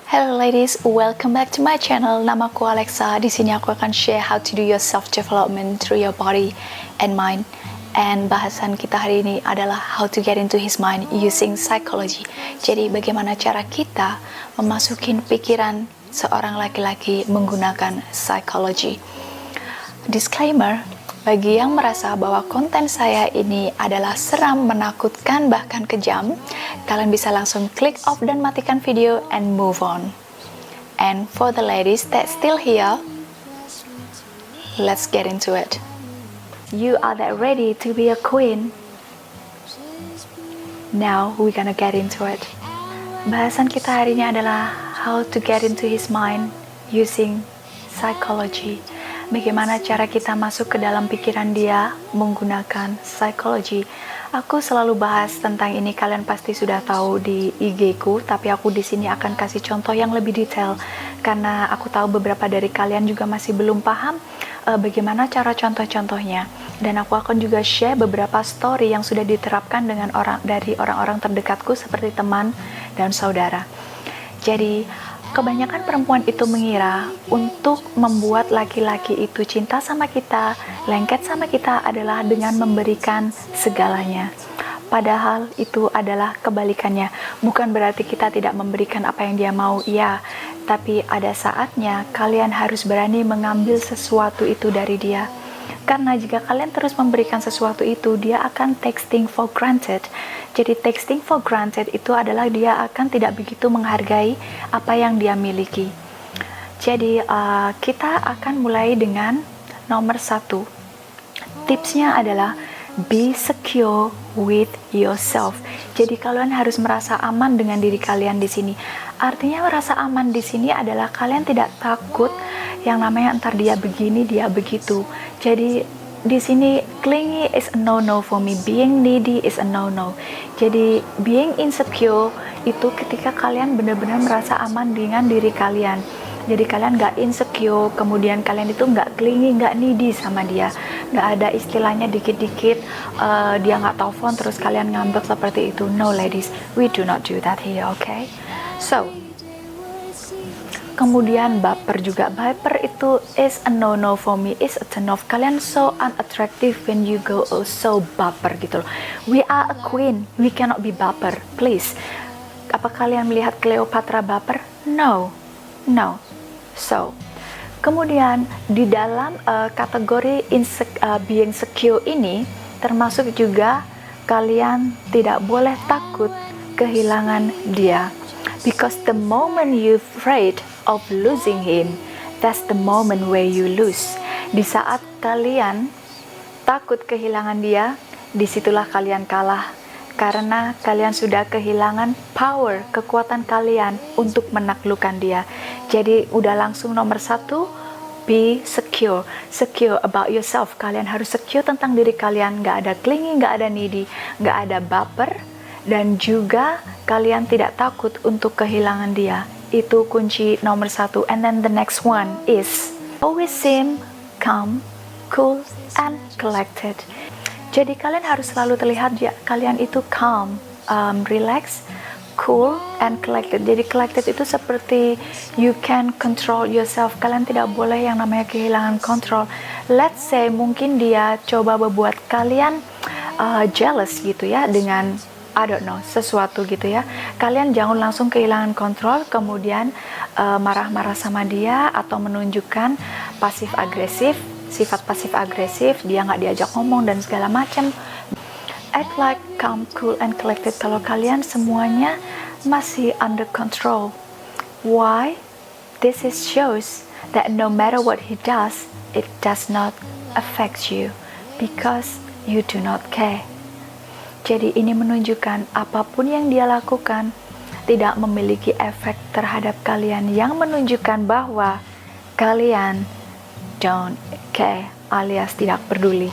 Hello ladies, welcome back to my channel. Namaku Alexa. Di sini aku akan share how to do your self development through your body and mind. And bahasan kita hari ini adalah how to get into his mind using psychology. Jadi bagaimana cara kita memasukin pikiran seorang laki-laki menggunakan psychology. Disclaimer, bagi yang merasa bahwa konten saya ini adalah seram, menakutkan, bahkan kejam, kalian bisa langsung klik off dan matikan video and move on. And for the ladies that still here, let's get into it. You are that ready to be a queen? Now we're gonna get into it. Bahasan kita hari ini adalah how to get into his mind using psychology. Bagaimana cara kita masuk ke dalam pikiran dia menggunakan psychology. Aku selalu bahas tentang ini, kalian pasti sudah tahu di IG ku, tapi aku di sini akan kasih contoh yang lebih detail karena aku tahu beberapa dari kalian juga masih belum paham bagaimana cara contoh-contohnya. Dan aku akan juga share beberapa story yang sudah diterapkan dengan orang-orang terdekatku seperti teman dan saudara. Jadi kebanyakan perempuan itu mengira untuk membuat laki-laki itu cinta sama kita, lengket sama kita adalah dengan memberikan segalanya. Padahal itu adalah kebalikannya. Bukan berarti kita tidak memberikan apa yang dia mau, ya. Tapi ada saatnya kalian harus berani mengambil sesuatu itu dari dia. Karena jika kalian terus memberikan sesuatu itu, dia akan take for granted. Jadi take for granted itu adalah dia akan tidak begitu menghargai apa yang dia miliki. Jadi kita akan mulai dengan nomor 1. Tipsnya adalah be secure with yourself. Jadi kalian harus merasa aman dengan diri kalian di sini. Artinya merasa aman di sini adalah kalian tidak takut yang namanya entar dia begini, dia begitu. Jadi di sini clingy is a no-no for me, being needy is a no-no. Jadi being insecure itu ketika kalian benar-benar merasa aman dengan diri kalian. Jadi kalian gak insecure, kemudian kalian itu gak clingy, gak needy sama dia. Gak ada istilahnya dikit-dikit dia gak telepon terus kalian ngambek seperti itu. No ladies, we do not do that here, okay? So, kemudian baper juga. Baper itu is a no-no for me, is a turn off. Kalian so unattractive when you go so baper gitu loh. We are a queen, we cannot be baper, please. Apa kalian melihat Cleopatra baper? No, no. So, kemudian di dalam kategori being secure ini termasuk juga kalian tidak boleh takut kehilangan dia. Because the moment you're afraid of losing him, that's the moment where you lose. Di saat kalian takut kehilangan dia, disitulah kalian kalah. Karena kalian sudah kehilangan power, kekuatan kalian untuk menaklukkan dia. Jadi udah langsung nomor 1, be secure. Secure about yourself. Kalian harus secure tentang diri kalian. Gak ada clingy, gak ada needy, gak ada baper. Dan juga kalian tidak takut untuk kehilangan dia. Itu kunci nomor 1. And then the next one is always seem calm, cool, and collected. Jadi kalian harus selalu terlihat kalian itu calm, relax, cool, and collected. Jadi collected itu seperti you can control yourself. Kalian tidak boleh yang namanya kehilangan kontrol. Let's say mungkin dia coba membuat kalian jealous gitu ya dengan I don't know, sesuatu gitu ya. Kalian jangan langsung kehilangan kontrol, kemudian marah-marah sama dia atau menunjukkan pasif agresif, sifat pasif agresif, dia nggak diajak ngomong dan segala macam. Act like calm, cool, and collected. Kalau kalian semuanya masih under control. Why? This shows that no matter what he does, it does not affect you because you do not care. Jadi ini menunjukkan apapun yang dia lakukan tidak memiliki efek terhadap kalian, yang menunjukkan bahwa kalian don't care alias tidak peduli.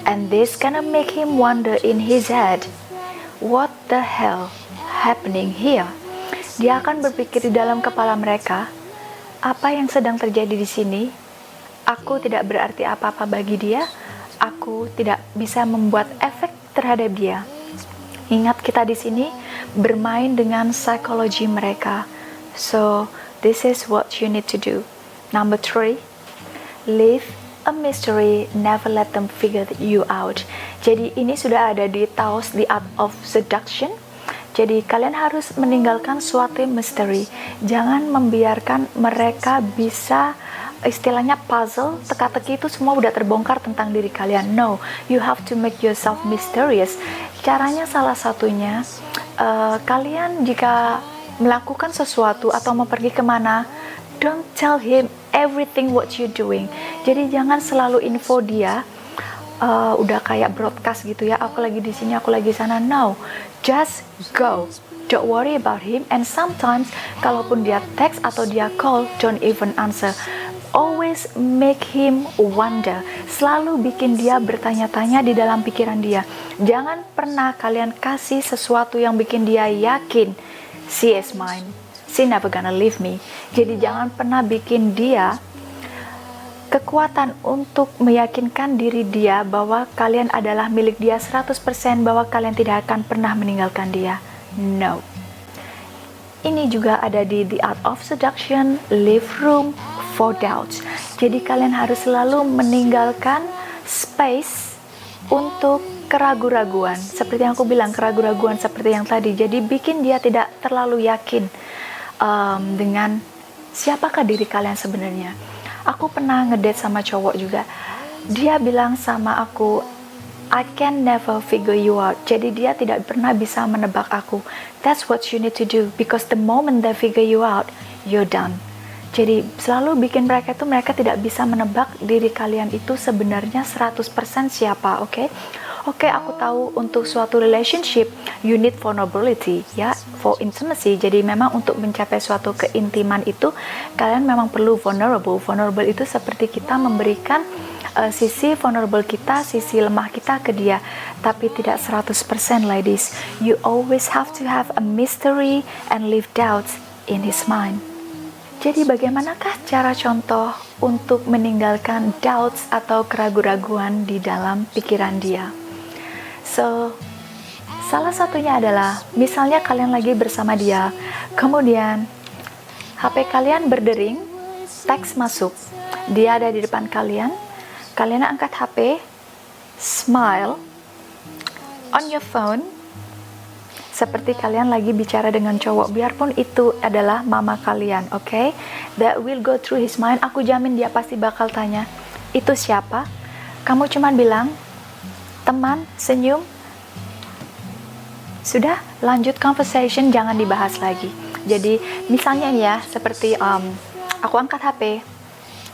And this gonna make him wonder in his head, what the hell happening here? Dia akan berpikir di dalam kepala mereka, apa yang sedang terjadi di sini? Aku tidak berarti apa-apa bagi dia. Aku tidak bisa membuat efek terhadap dia. Ingat, kita di sini bermain dengan psikologi mereka. So this is what you need to do. Number 3, leave a mystery, never let them figure you out. Jadi ini sudah ada di Taos, The Art of Seduction. Jadi kalian harus meninggalkan suatu misteri. Jangan membiarkan mereka bisa, istilahnya puzzle, teka-teki itu semua udah terbongkar tentang diri kalian. No, you have to make yourself mysterious. Caranya salah satunya, kalian jika melakukan sesuatu atau mau pergi kemana, don't tell him everything what you doing. Jadi jangan selalu info dia, udah kayak broadcast gitu ya, aku lagi di sini, aku lagi sana. No, just go, don't worry about him. And sometimes kalaupun dia text atau dia call, don't even answer. Always make him wonder. Selalu bikin dia bertanya-tanya di dalam pikiran dia. Jangan pernah kalian kasih sesuatu yang bikin dia yakin, she is mine, she never gonna leave me. Jadi jangan pernah bikin dia kekuatan untuk meyakinkan diri dia bahwa kalian adalah milik dia 100%, bahwa kalian tidak akan pernah meninggalkan dia. No. Ini juga ada di The Art of Seduction, leave room for doubts. Jadi kalian harus selalu meninggalkan space untuk keraguan-raguan. Seperti yang aku bilang, keraguan-raguan seperti yang tadi. Jadi bikin dia tidak terlalu yakin dengan siapakah diri kalian sebenarnya. Aku pernah ngedate sama cowok juga. Dia bilang sama aku, I can never figure you out. Jadi dia tidak pernah bisa menebak aku. That's what you need to do, because the moment they figure you out, you're done. Jadi selalu bikin mereka tidak bisa menebak diri kalian itu sebenarnya 100% siapa, oke? Oke, aku tahu untuk suatu relationship you need vulnerability, ya, for intimacy. Jadi memang untuk mencapai suatu keintiman itu kalian memang perlu vulnerable. Vulnerable itu seperti kita memberikan sisi vulnerable kita, sisi lemah kita ke dia, tapi tidak 100% ladies. You always have to have a mystery and leave doubts in his mind. Jadi bagaimanakah cara contoh untuk meninggalkan doubts atau keraguan-raguan di dalam pikiran dia? So, salah satunya adalah misalnya kalian lagi bersama dia, kemudian HP kalian berdering, teks masuk, dia ada di depan kalian, kalian angkat HP, smile on your phone, seperti kalian lagi bicara dengan cowok, biarpun itu adalah mama kalian, okay? That will go through his mind. Aku jamin dia pasti bakal tanya, itu siapa? Kamu cuman bilang, teman, senyum, sudah, lanjut conversation, jangan dibahas lagi. Jadi misalnya ya, seperti aku angkat HP,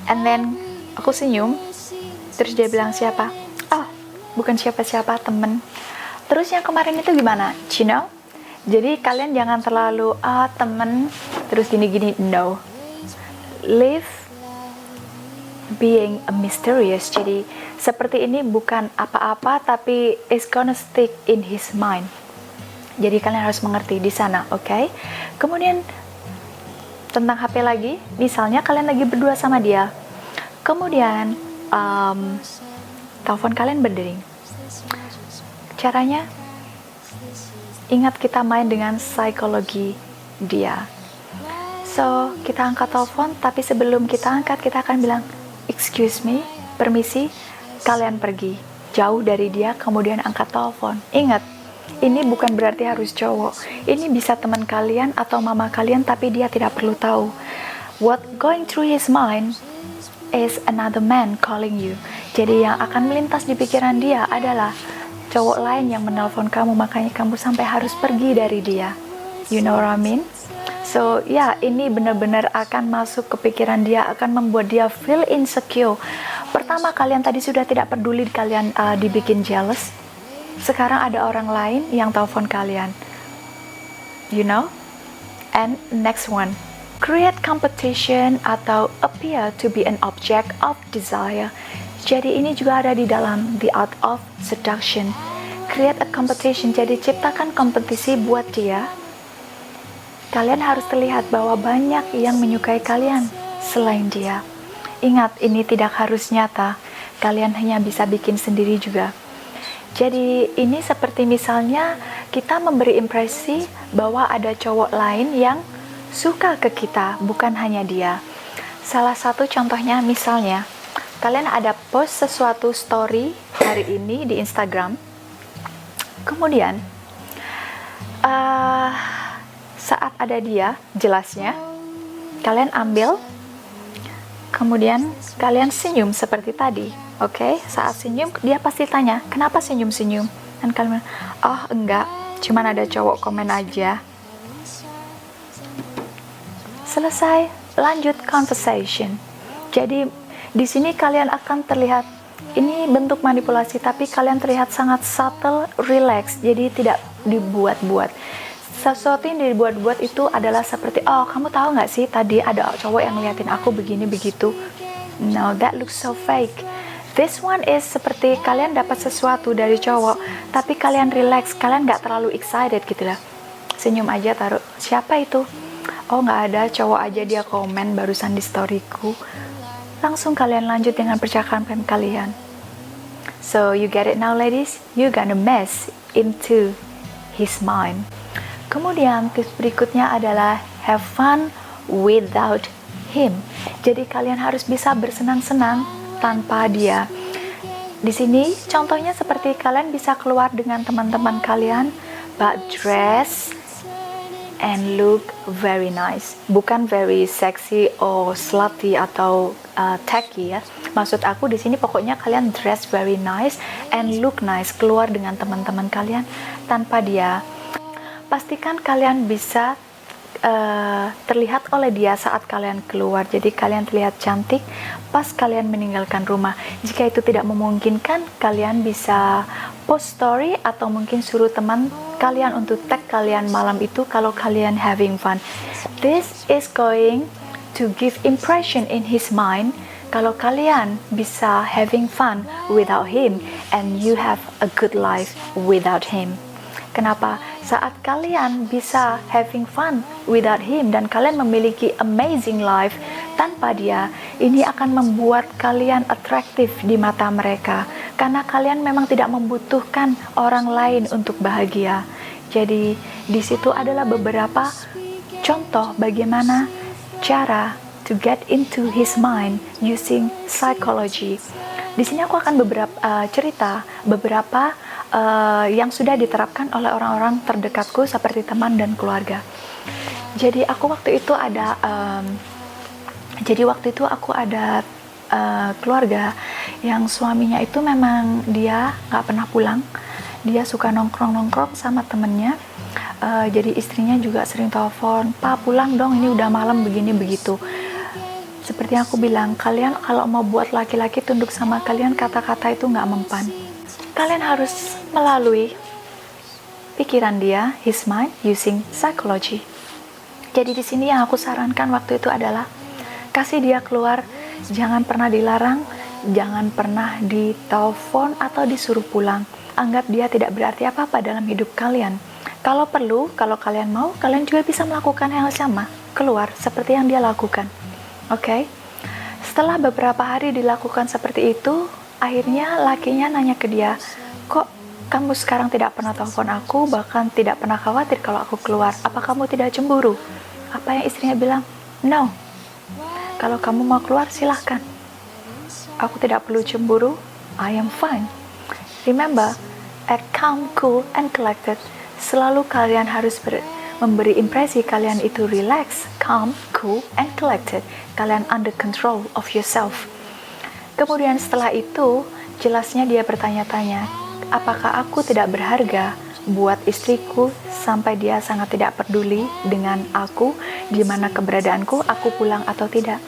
and then aku senyum, terus dia bilang siapa? Oh, bukan siapa-siapa, temen. Terus yang kemarin itu gimana? Cino? Jadi kalian jangan terlalu temen, terus gini-gini. No. Live being a mysterious. Jadi seperti ini bukan apa-apa, tapi it's gonna stick in his mind. Jadi kalian harus mengerti di sana, oke? Kemudian tentang HP lagi, misalnya kalian lagi berdua sama dia, kemudian telepon kalian berdering. Caranya, ingat kita main dengan psikologi dia. So, kita angkat telepon, tapi sebelum kita angkat, kita akan bilang, excuse me, permisi, kalian pergi jauh dari dia, kemudian angkat telepon. Ingat, ini bukan berarti harus cowok. Ini bisa teman kalian atau mama kalian, tapi dia tidak perlu tahu. What going through his mind is another man calling you. Jadi yang akan melintas di pikiran dia adalah cowok lain yang menelpon kamu, makanya kamu sampai harus pergi dari dia. You know what I mean? So, ya, ini benar-benar akan masuk ke pikiran dia, akan membuat dia feel insecure. Pertama, kalian tadi sudah tidak peduli kalian dibikin jealous. Sekarang ada orang lain yang telepon kalian. You know? And next one. Create competition atau appear to be an object of desire. Jadi ini juga ada di dalam The Art of Seduction. Create a competition, jadi ciptakan kompetisi buat dia. Kalian harus terlihat bahwa banyak yang menyukai kalian selain dia. Ingat, ini tidak harus nyata. Kalian hanya bisa bikin sendiri juga. Jadi ini seperti misalnya kita memberi impresi bahwa ada cowok lain yang suka ke kita, bukan hanya dia. Salah satu contohnya misalnya, kalian ada post sesuatu story hari ini di Instagram, kemudian saat ada dia, jelasnya, kalian ambil, kemudian kalian senyum seperti tadi, oke? Saat senyum, dia pasti tanya, kenapa senyum-senyum? Dan kalian, oh enggak, cuman ada cowok komen aja. Selesai, lanjut conversation. Jadi di sini kalian akan terlihat, ini bentuk manipulasi, tapi kalian terlihat sangat subtle, relax, jadi tidak dibuat-buat. Sesuatu yang dibuat-buat itu adalah seperti, oh kamu tahu nggak sih tadi ada cowok yang ngeliatin aku begini begitu. No, that looks so fake. This one is seperti kalian dapat sesuatu dari cowok, tapi kalian relax, kalian nggak terlalu excited gitu lah. Senyum aja taruh, siapa itu? Oh nggak ada, cowok aja dia komen barusan di storyku. Langsung kalian lanjut dengan percakapan kalian. So you get it now ladies, you gonna mess into his mind. Kemudian tips berikutnya adalah have fun without him. Jadi kalian harus bisa bersenang-senang tanpa dia. Di sini contohnya seperti kalian bisa keluar dengan teman-teman kalian, but dress and look very nice, bukan very sexy or slutty atau tacky ya. Maksud aku di sini pokoknya kalian dress very nice and look nice, keluar dengan teman-teman kalian tanpa dia. Pastikan kalian bisa terlihat oleh dia saat kalian keluar, jadi kalian terlihat cantik pas kalian meninggalkan rumah. Jika itu tidak memungkinkan, kalian bisa post story atau mungkin suruh teman kalian untuk tag kalian malam itu kalau kalian having fun. This is going to give impression in his mind kalau kalian bisa having fun without him and you have a good life without him. Kenapa? Saat kalian bisa having fun without him dan kalian memiliki amazing life tanpa dia, ini akan membuat kalian atraktif di mata mereka karena kalian memang tidak membutuhkan orang lain untuk bahagia. Jadi di situ adalah beberapa contoh bagaimana cara to get into his mind using psychology. Di sini aku akan cerita beberapa yang sudah diterapkan oleh orang-orang terdekatku seperti teman dan keluarga. Jadi waktu itu ada keluarga yang suaminya itu memang dia nggak pernah pulang, dia suka nongkrong sama temennya. Jadi istrinya juga sering telepon, "Pak pulang dong, ini udah malam begini begitu." Seperti yang aku bilang, kalian kalau mau buat laki-laki tunduk sama kalian, kata-kata itu nggak mempan. Kalian harus melalui pikiran dia, his mind, using psychology. Jadi di sini yang aku sarankan waktu itu adalah kasih dia keluar, jangan pernah dilarang, jangan pernah ditelepon atau disuruh pulang. Anggap dia tidak berarti apa-apa dalam hidup kalian. Kalau perlu, kalau kalian mau, kalian juga bisa melakukan hal sama, keluar seperti yang dia lakukan. Oke? Setelah beberapa hari dilakukan seperti itu, akhirnya lakinya nanya ke dia, "Kok kamu sekarang tidak pernah telepon aku, bahkan tidak pernah khawatir kalau aku keluar? Apa kamu tidak cemburu?" Apa yang istrinya bilang? "No. Kalau kamu mau keluar, silahkan. Aku tidak perlu cemburu. I am fine." Remember, act calm, cool, and collected. Selalu kalian harus memberi impresi kalian itu relax, calm, cool, and collected. Kalian under control of yourself. Kemudian setelah itu, jelasnya dia bertanya-tanya, apakah aku tidak berharga buat istriku sampai dia sangat tidak peduli dengan aku, di mana keberadaanku, aku pulang atau tidak.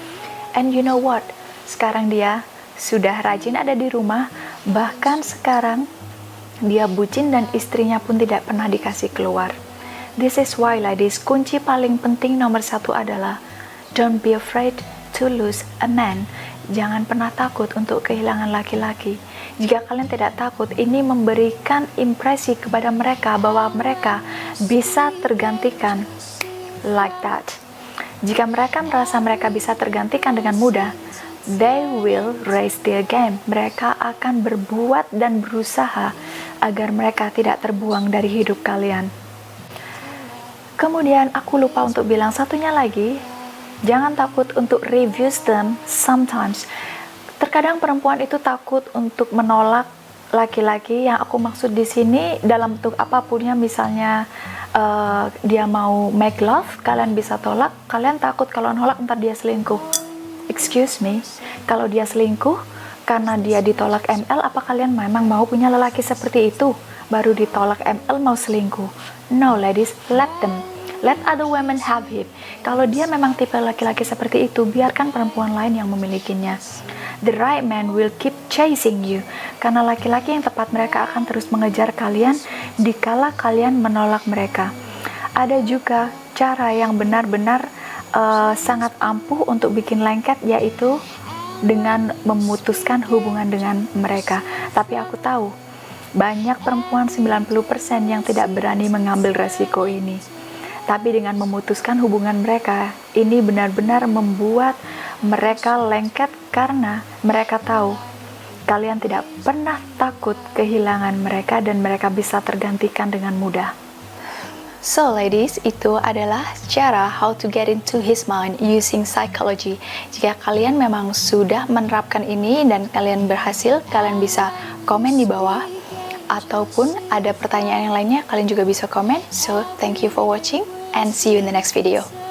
And you know what? Sekarang dia sudah rajin ada di rumah, bahkan sekarang dia bucin dan istrinya pun tidak pernah dikasih keluar. This is why ladies, kunci paling penting nomor 1 adalah don't be afraid to lose a man. Jangan pernah takut untuk kehilangan laki-laki. Jika kalian tidak takut, ini memberikan impresi kepada mereka bahwa mereka bisa tergantikan like that. Jika mereka merasa mereka bisa tergantikan dengan mudah, they will raise their game. Mereka akan berbuat dan berusaha agar mereka tidak terbuang dari hidup kalian. Kemudian aku lupa untuk bilang satunya lagi, jangan takut untuk refuse them sometimes. Terkadang perempuan itu takut untuk menolak laki-laki. Yang aku maksud di sini dalam bentuk apapunnya, misalnya dia mau make love, kalian bisa tolak. Kalian takut kalau nolak ntar dia selingkuh. Excuse me, kalau dia selingkuh karena dia ditolak ML, apa kalian memang mau punya lelaki seperti itu? Baru ditolak ML mau selingkuh? No ladies, let them. Let other women have him. Kalau dia memang tipe laki-laki seperti itu, biarkan perempuan lain yang memilikinya. The right man will keep chasing you. Karena laki-laki yang tepat, mereka akan terus mengejar kalian dikala kalian menolak mereka. Ada juga cara yang benar-benar sangat ampuh untuk bikin lengket, yaitu dengan memutuskan hubungan dengan mereka. Tapi aku tahu banyak perempuan 90% yang tidak berani mengambil resiko ini. Tapi dengan memutuskan hubungan mereka, ini benar-benar membuat mereka lengket karena mereka tahu kalian tidak pernah takut kehilangan mereka dan mereka bisa tergantikan dengan mudah. So ladies, itu adalah cara how to get into his mind using psychology. Jika kalian memang sudah menerapkan ini dan kalian berhasil, kalian bisa komen di bawah. Ataupun ada pertanyaan yang lainnya, kalian juga bisa komen. So, thank you for watching and see you in the next video.